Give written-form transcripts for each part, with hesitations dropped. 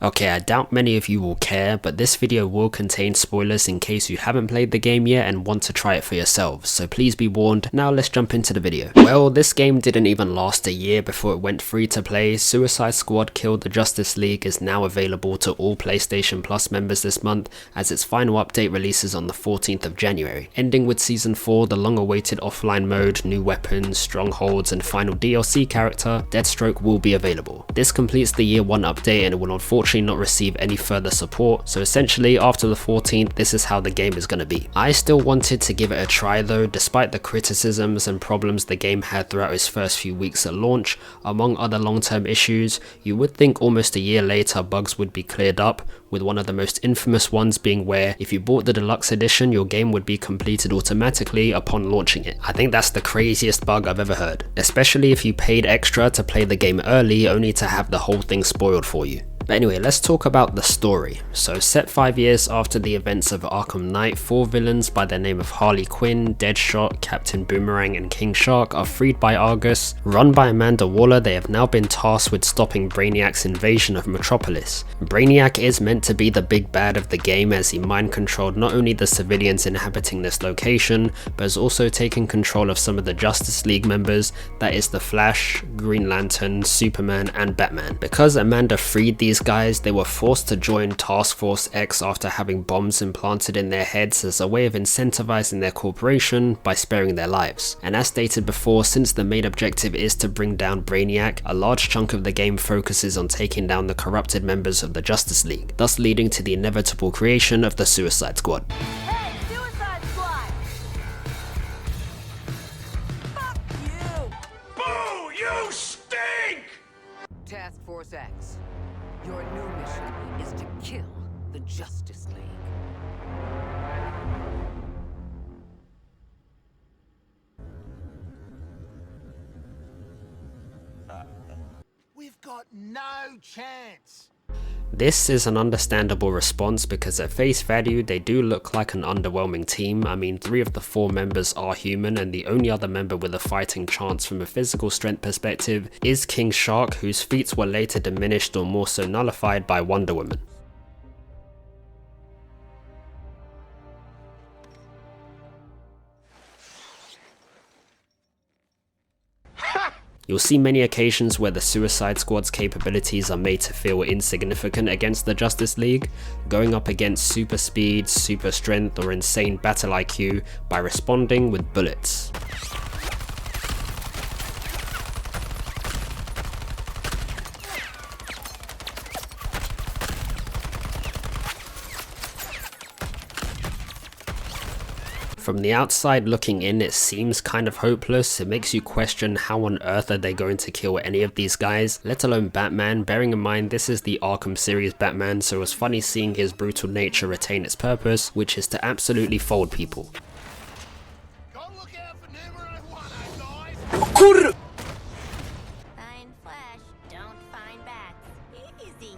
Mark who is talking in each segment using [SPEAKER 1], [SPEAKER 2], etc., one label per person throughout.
[SPEAKER 1] Okay, I doubt many of you will care, but this video will contain spoilers in case you haven't played the game yet and want to try it for yourselves, so please be warned. Now let's jump into the video. Well, this game didn't even last a year before it went free to play. Suicide Squad Kill the Justice League is now available to all PlayStation Plus members this month, as its final update releases on the 14th of January. Ending with Season 4, the long-awaited offline mode, new weapons, strongholds, and final DLC character, Deathstroke will be available. This completes the Year 1 update and it will unfortunately not receive any further support, so essentially after the 14th this is how the game is going to be. I still wanted to give it a try though, despite the criticisms and problems the game had throughout its first few weeks at launch. Among other long-term issues, you would think almost a year later bugs would be cleared up, with one of the most infamous ones being where if you bought the deluxe edition your game would be completed automatically upon launching it. I think that's the craziest bug I've ever heard, especially if you paid extra to play the game early only to have the whole thing spoiled for you. But anyway, let's talk about the story. So set 5 years after the events of Arkham Knight, 4 villains by the name of Harley Quinn, Deadshot, Captain Boomerang and King Shark are freed by Argus. Run by Amanda Waller, they have now been tasked with stopping Brainiac's invasion of Metropolis. Brainiac is meant to be the big bad of the game, as he mind controlled not only the civilians inhabiting this location, but has also taken control of some of the Justice League members, that is the Flash, Green Lantern, Superman and Batman. Because Amanda freed these guys, they were forced to join Task Force X after having bombs implanted in their heads as a way of incentivizing their corporation by sparing their lives. And as stated before, since the main objective is to bring down Brainiac, a large chunk of the game focuses on taking down the corrupted members of the Justice League, thus leading to the inevitable creation of the Suicide Squad.
[SPEAKER 2] Hey, Suicide Squad! Fuck you!
[SPEAKER 3] Boo! You stink!
[SPEAKER 4] Task Force X, your new mission is to kill the Justice League.
[SPEAKER 3] We've got no chance.
[SPEAKER 1] This is an understandable response because at face value they do look like an underwhelming team. I mean, 3 of the 4 members are human, and the only other member with a fighting chance from a physical strength perspective is King Shark, whose feats were later diminished or more so nullified by Wonder Woman. You'll see many occasions where the Suicide Squad's capabilities are made to feel insignificant against the Justice League, going up against super speed, super strength or insane battle IQ by responding with bullets. From the outside looking in, it seems kind of hopeless. It makes you question how on earth are they going to kill any of these guys, let alone Batman, bearing in mind this is the Arkham series Batman, so it was funny seeing his brutal nature retain its purpose, which is to absolutely fold people.
[SPEAKER 3] Go look out for numero 1, guys.
[SPEAKER 2] Find flesh, don't find bats. Easy.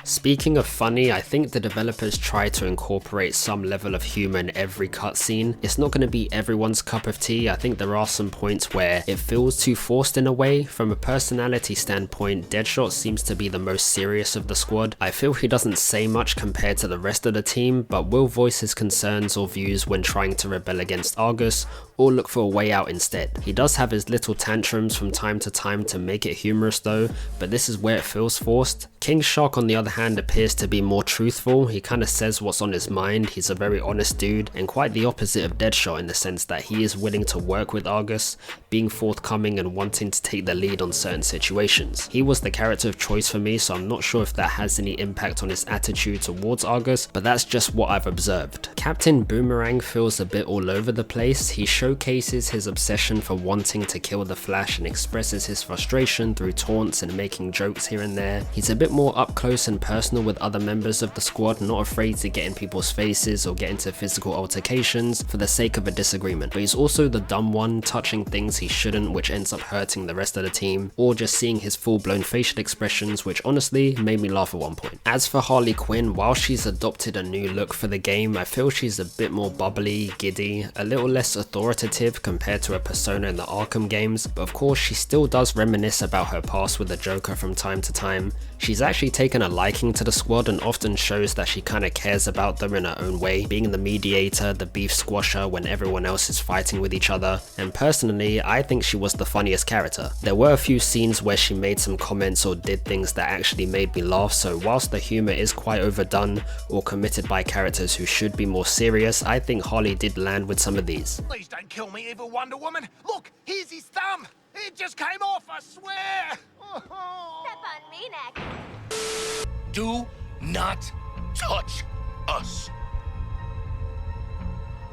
[SPEAKER 1] Speaking of funny, I think the developers try to incorporate some level of humor in every cutscene. It's not going to be everyone's cup of tea. I think there are some points where it feels too forced in a way. From a personality standpoint, Deadshot seems to be the most serious of the squad. I feel he doesn't say much compared to the rest of the team, but will voice his concerns or views when trying to rebel against Argus, or look for a way out instead. He does have his little tantrums from time to time to make it humorous though, but this is where it feels forced. King Shark on the other hand appears to be more truthful. He kind of says what's on his mind. He's a very honest dude, and quite the opposite of Deadshot in the sense that he is willing to work with Argus, being forthcoming and wanting to take the lead on certain situations. He was the character of choice for me, so I'm not sure if that has any impact on his attitude towards Argus, but that's just what I've observed. Captain Boomerang feels a bit all over the place. He showcases his obsession for wanting to kill the Flash and expresses his frustration through taunts and making jokes here and there. He's a bit more up close and personal with other members of the squad, not afraid to get in people's faces or get into physical altercations for the sake of a disagreement, but he's also the dumb one, touching things he shouldn't, which ends up hurting the rest of the team, or just seeing his full-blown facial expressions, which honestly made me laugh at one point. As for Harley Quinn, while she's adopted a new look for the game, I feel she's a bit more bubbly, giddy, a little less authoritative compared to her persona in the Arkham games, but of course she still does reminisce about her past with the Joker from time to time. She's actually taken a liking to the squad and often shows that she kinda cares about them in her own way, being the mediator, the beef squasher when everyone else is fighting with each other, and personally I think she was the funniest character. There were a few scenes where she made some comments or did things that actually made me laugh, so whilst the humour is quite overdone or committed by characters who should be more serious, I think Harley did land with some of these.
[SPEAKER 3] Please don't kill me, evil Wonder Woman. Look, here's his thumb. It just came off, I swear.
[SPEAKER 2] Step on me next.
[SPEAKER 3] Do not touch us.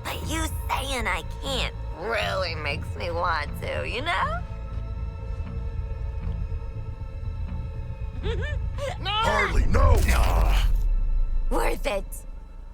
[SPEAKER 2] But you saying I can't really makes me want to, you know?
[SPEAKER 3] No! Harley, no!
[SPEAKER 2] Worth it.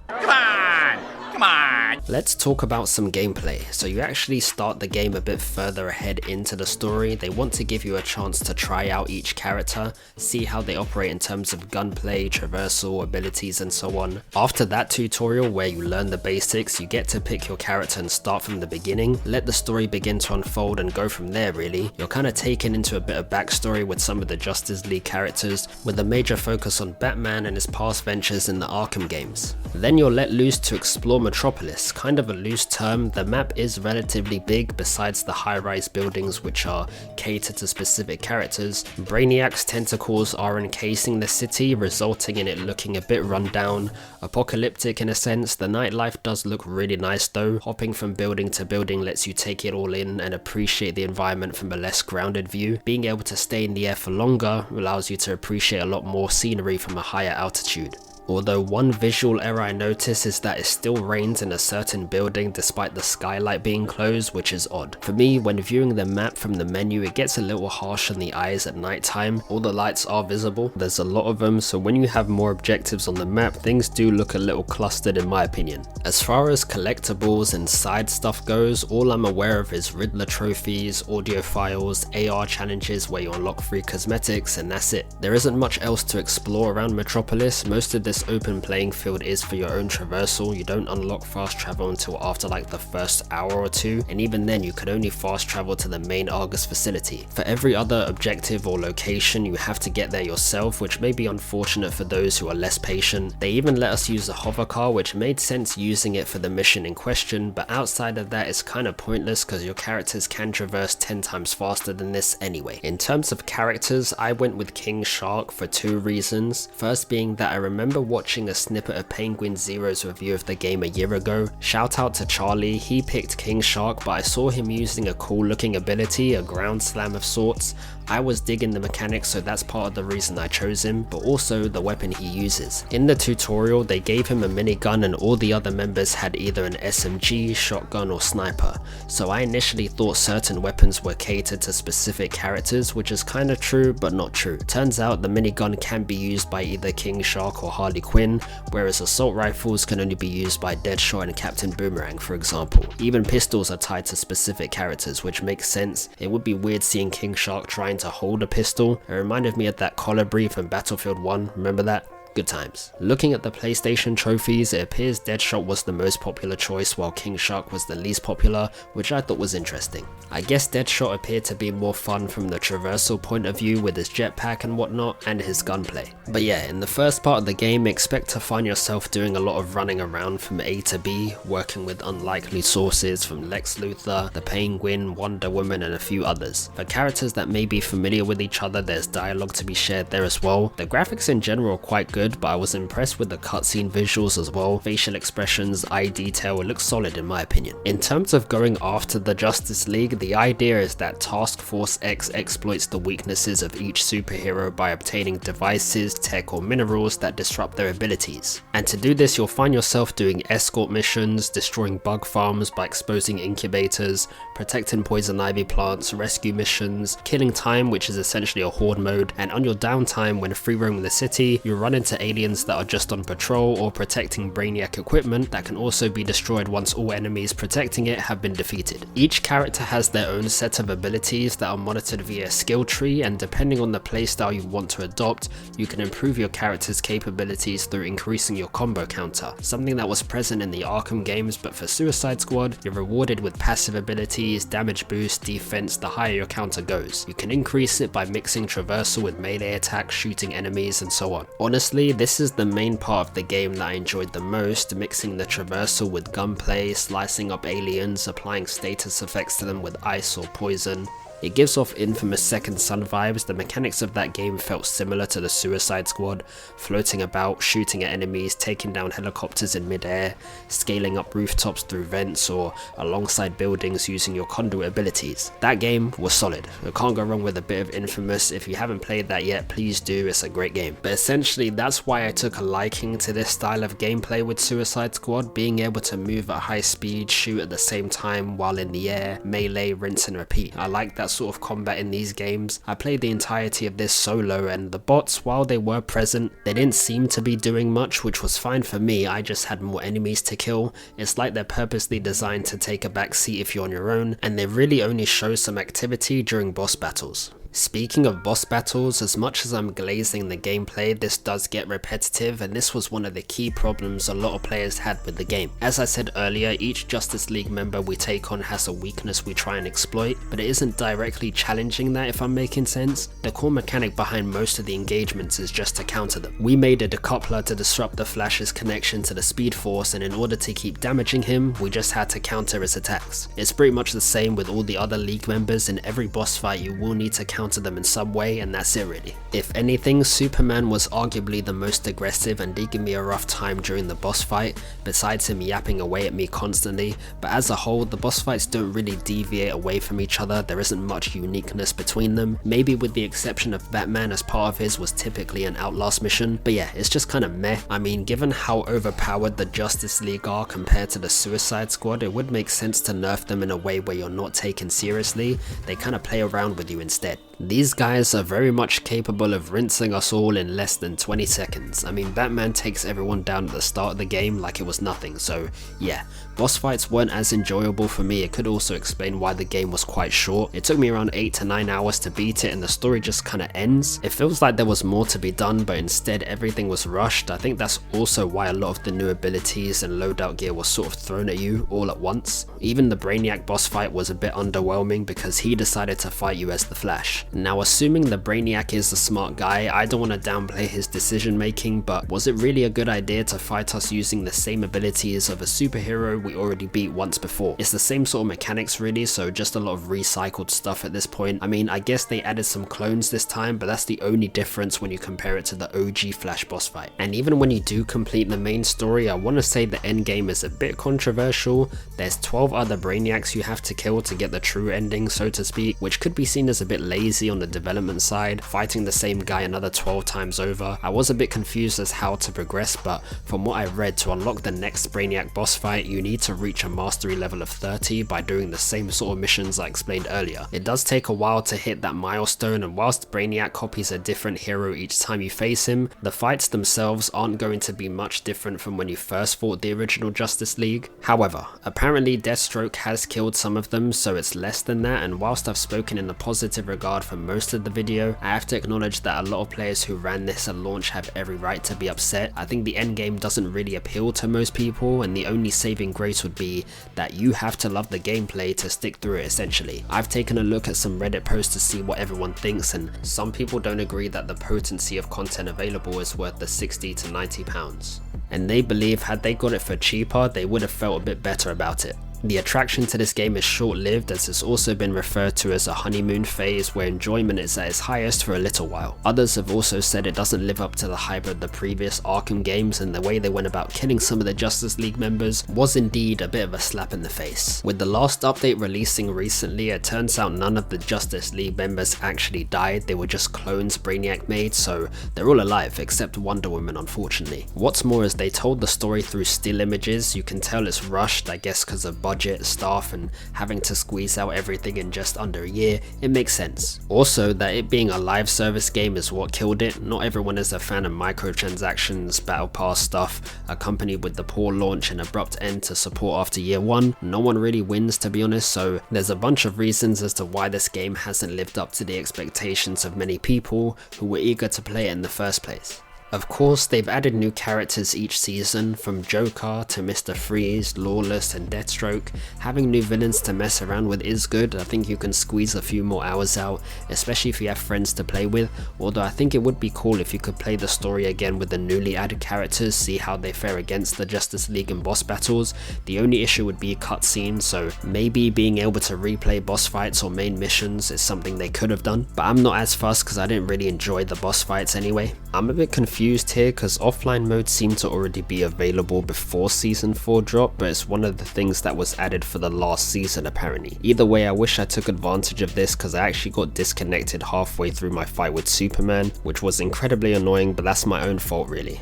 [SPEAKER 3] Come on! Come on!
[SPEAKER 1] Let's talk about some gameplay. So you actually start the game a bit further ahead into the story. They want to give you a chance to try out each character, see how they operate in terms of gunplay, traversal, abilities and so on. After that tutorial where you learn the basics, you get to pick your character and start from the beginning, let the story begin to unfold and go from there really. You're kind of taken into a bit of backstory with some of the Justice League characters, with a major focus on Batman and his past ventures in the Arkham games. Then you're let loose to explore Metropolis. Kind of a loose term, the map is relatively big besides the high-rise buildings which are catered to specific characters. Brainiac's tentacles are encasing the city, resulting in it looking a bit run down, apocalyptic in a sense. The nightlife does look really nice though. Hopping from building to building lets you take it all in and appreciate the environment from a less grounded view. Being able to stay in the air for longer allows you to appreciate a lot more scenery from a higher altitude. Although one visual error I notice is that it still rains in a certain building despite the skylight being closed, which is odd. For me, when viewing the map from the menu, it gets a little harsh on the eyes at night time. All the lights are visible, there's a lot of them, so when you have more objectives on the map, things do look a little clustered in my opinion. As far as collectibles and side stuff goes, all I'm aware of is Riddler trophies, audio files, AR challenges where you unlock free cosmetics, and that's it. There isn't much else to explore around Metropolis. Most of this open playing field is for your own traversal. You don't unlock fast travel until after like the first hour or two, and even then you can only fast travel to the main Argus facility. For every other objective or location you have to get there yourself, which may be unfortunate for those who are less patient. They even let us use the hover car, which made sense using it for the mission in question, but outside of that it's kind of pointless because your characters can traverse 10 times faster than this anyway. In terms of characters, I went with King Shark for two reasons. First being that I remember watching a snippet of Penguin Zero's review of the game a year ago. Shout out to Charlie, he picked King Shark, but I saw him using a cool looking ability, a ground slam of sorts. I was digging the mechanics, so that's part of the reason I chose him, but also the weapon he uses. In the tutorial, they gave him a minigun and all the other members had either an SMG, shotgun or sniper, so I initially thought certain weapons were catered to specific characters, which is kinda true but not true. Turns out the minigun can be used by either King Shark or Harley Quinn, whereas assault rifles can only be used by Deadshot and Captain Boomerang, for example. Even pistols are tied to specific characters, which makes sense. It would be weird seeing King Shark trying to hold a pistol. It reminded me of that collar brief from Battlefield 1, remember that? Good times. Looking at the PlayStation trophies, it appears Deadshot was the most popular choice while King Shark was the least popular, which I thought was interesting. I guess Deadshot appeared to be more fun from the traversal point of view with his jetpack and whatnot, and his gunplay. But yeah, in the first part of the game, expect to find yourself doing a lot of running around from A to B, working with unlikely sources from Lex Luthor, the Penguin, Wonder Woman and a few others. For characters that may be familiar with each other, there's dialogue to be shared there as well. The graphics in general are quite good, but I was impressed with the cutscene visuals as well. Facial expressions, eye detail, it looks solid in my opinion. In terms of going after the Justice League, the idea is that Task Force X exploits the weaknesses of each superhero by obtaining devices tech, or minerals that disrupt their abilities. And to do this, you'll find yourself doing escort missions, destroying bug farms by exposing incubators, protecting poison ivy plants, rescue missions, killing time, which is essentially a horde mode, and on your downtime when free roaming the city, you'll run into aliens that are just on patrol or protecting Brainiac equipment that can also be destroyed once all enemies protecting it have been defeated. Each character has their own set of abilities that are monitored via a skill tree, and depending on the playstyle you want to adopt, you can improve your character's capabilities through increasing your combo counter, something that was present in the Arkham games, but for Suicide Squad, you're rewarded with passive abilities, damage boost, defense the higher your counter goes. You can increase it by mixing traversal with melee attacks, shooting enemies, and so on. Honestly, this is the main part of the game that I enjoyed the most, mixing the traversal with gunplay, slicing up aliens, applying status effects to them with ice or poison. It gives off infamous Second Son vibes. The mechanics of that game felt similar to the Suicide Squad, floating about, shooting at enemies, taking down helicopters in midair, scaling up rooftops through vents or alongside buildings using your conduit abilities. That game was solid. You can't go wrong with a bit of Infamous. If you haven't played that yet, please do, it's a great game. But essentially that's why I took a liking to this style of gameplay with Suicide Squad, being able to move at high speed, shoot at the same time while in the air, melee, rinse and repeat. I like that sort of combat in these games. I played the entirety of this solo, and the bots, while they were present, they didn't seem to be doing much, which was fine for me. I just had more enemies to kill. It's like they're purposely designed to take a back seat if you're on your own, and they really only show some activity during boss battles. Speaking of boss battles, as much as I'm glazing the gameplay, this does get repetitive, and this was one of the key problems a lot of players had with the game. As I said earlier, each Justice League member we take on has a weakness we try and exploit, but it isn't directly challenging that, if I'm making sense. The core mechanic behind most of the engagements is just to counter them. We made a decoupler to disrupt the Flash's connection to the Speed Force, and in order to keep damaging him, we just had to counter his attacks. It's pretty much the same with all the other League members. In every boss fight you will need to counter them in some way, and that's it really. If anything, Superman was arguably the most aggressive and did give me a rough time during the boss fight, besides him yapping away at me constantly, but as a whole the boss fights don't really deviate away from each other. There isn't much uniqueness between them, maybe with the exception of Batman, as part of his was typically an Outlast mission, but yeah, it's just kind of meh. I mean, given how overpowered the Justice League are compared to the Suicide Squad, it would make sense to nerf them in a way where you're not taken seriously. They kind of play around with you instead. These guys are very much capable of rinsing us all in less than 20 seconds. I mean, Batman takes everyone down at the start of the game like it was nothing, so yeah. Boss fights weren't as enjoyable for me. It could also explain why the game was quite short. It took me around 8 to 9 hours to beat it, and the story just kinda ends. It feels like there was more to be done, but instead everything was rushed. I think that's also why a lot of the new abilities and loadout gear was sort of thrown at you all at once. Even the Brainiac boss fight was a bit underwhelming because he decided to fight you as the Flash. Now, assuming the Brainiac is the smart guy, I don't want to downplay his decision making, but was it really a good idea to fight us using the same abilities of a superhero we already beat once before? It's the same sort of mechanics really, so just a lot of recycled stuff at this point. I mean, I guess they added some clones this time, but that's the only difference when you compare it to the OG Flash boss fight. And even when you do complete the main story, I want to say the endgame is a bit controversial. There's 12 other Brainiacs you have to kill to get the true ending, so to speak, which could be seen as a bit lazy on the development side, fighting the same guy another 12 times over. I was a bit confused as how to progress, but from what I read, to unlock the next Brainiac boss fight, you need to reach a mastery level of 30 by doing the same sort of missions I explained earlier. It does take a while to hit that milestone, and whilst Brainiac copies a different hero each time you face him, the fights themselves aren't going to be much different from when you first fought the original Justice League. However, apparently Deathstroke has killed some of them, so it's less than that, and whilst I've spoken in a positive regard for most of the video, I have to acknowledge that a lot of players who ran this at launch have every right to be upset. I think the endgame doesn't really appeal to most people, and the only saving grace would be that you have to love the gameplay to stick through it essentially. I've taken a look at some Reddit posts to see what everyone thinks, and some people don't agree that the potency of content available is worth the £60 to £90. And they believe had they got it for cheaper, they would have felt a bit better about it. The attraction to this game is short-lived, as it's also been referred to as a honeymoon phase where enjoyment is at its highest for a little while. Others have also said it doesn't live up to the hype of the previous Arkham games, and the way they went about killing some of the Justice League members was indeed a bit of a slap in the face. With the last update releasing recently, it turns out none of the Justice League members actually died, they were just clones Brainiac made, so they're all alive except Wonder Woman, unfortunately. What's more is they told the story through still images. You can tell it's rushed, I guess because of budget, staff, and having to squeeze out everything in just under a year. It makes sense. Also, that it being a live service game is what killed it. Not everyone is a fan of microtransactions, battle pass stuff, accompanied with the poor launch and abrupt end to support after year one. No one really wins, to be honest, so there's a bunch of reasons as to why this game hasn't lived up to the expectations of many people who were eager to play it in the first place. Of course, they've added new characters each season, from Joker to Mr. Freeze, Lawless and Deathstroke. Having new villains to mess around with is good. I think you can squeeze a few more hours out, especially if you have friends to play with, although I think it would be cool if you could play the story again with the newly added characters, see how they fare against the Justice League in boss battles. The only issue would be cutscenes, so maybe being able to replay boss fights or main missions is something they could have done, but I'm not as fussed because I didn't really enjoy the boss fights anyway. I'm a bit confused here because offline mode seemed to already be available before season 4 dropped, but it's one of the things that was added for the last season apparently. Either way, I wish I took advantage of this because I actually got disconnected halfway through my fight with Superman, which was incredibly annoying, but that's my own fault really.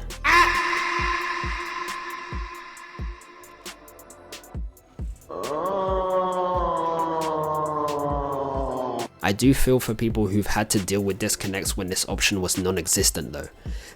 [SPEAKER 1] I do feel for people who've had to deal with disconnects when this option was non-existent though.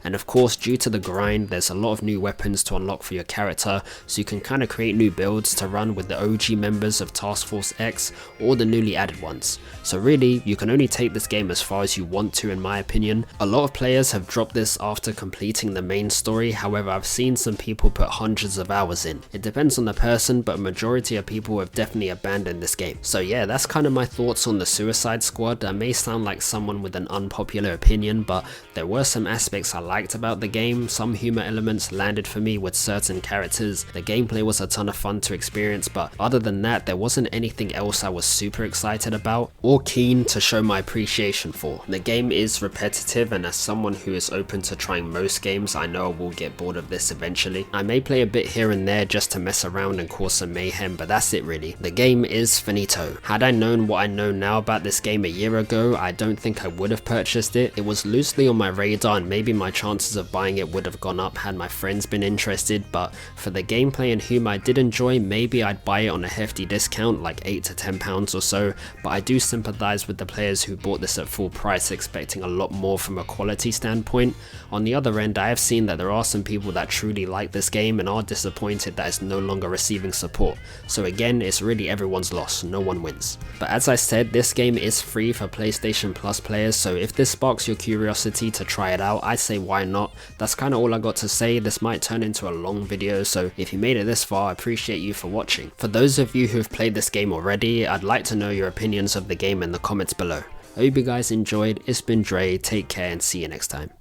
[SPEAKER 1] And of course, due to the grind, there's a lot of new weapons to unlock for your character, so you can kind of create new builds to run with the OG members of Task Force X or the newly added ones. So really, you can only take this game as far as you want to, in my opinion. A lot of players have dropped this after completing the main story, however I've seen some people put hundreds of hours in. It depends on the person, but a majority of people have definitely abandoned this game. So yeah, that's kind of my thoughts on the Suicide Squad. I may sound like someone with an unpopular opinion, but there were some aspects I liked about the game. Some humor elements landed for me with certain characters. The gameplay was a ton of fun to experience, but other than that, there wasn't anything else I was super excited about or keen to show my appreciation for. The game is repetitive, and as someone who is open to trying most games, I know I will get bored of this eventually. I may play a bit here and there just to mess around and cause some mayhem, but that's it really. The game is finito. Had I known what I know now about this game a year ago, I don't think I would have purchased it. It was loosely on my radar, and maybe my chances of buying it would have gone up had my friends been interested, but for the gameplay and humor I did enjoy, maybe I'd buy it on a hefty discount like £8 to £10 or so, but I do sympathise with the players who bought this at full price expecting a lot more from a quality standpoint. On the other end, I have seen that there are some people that truly like this game and are disappointed that it's no longer receiving support, so again, it's really everyone's loss, no one wins. But as I said, this game is free for PlayStation Plus players, so if this sparks your curiosity to try it out, I say why not. That's kind of all I got to say. This might turn into a long video, so if you made it this far, I appreciate you for watching. For those of you who've played this game already, I'd like to know your opinions of the game in the comments below. I hope you guys enjoyed. It's been Dre, take care and see you next time.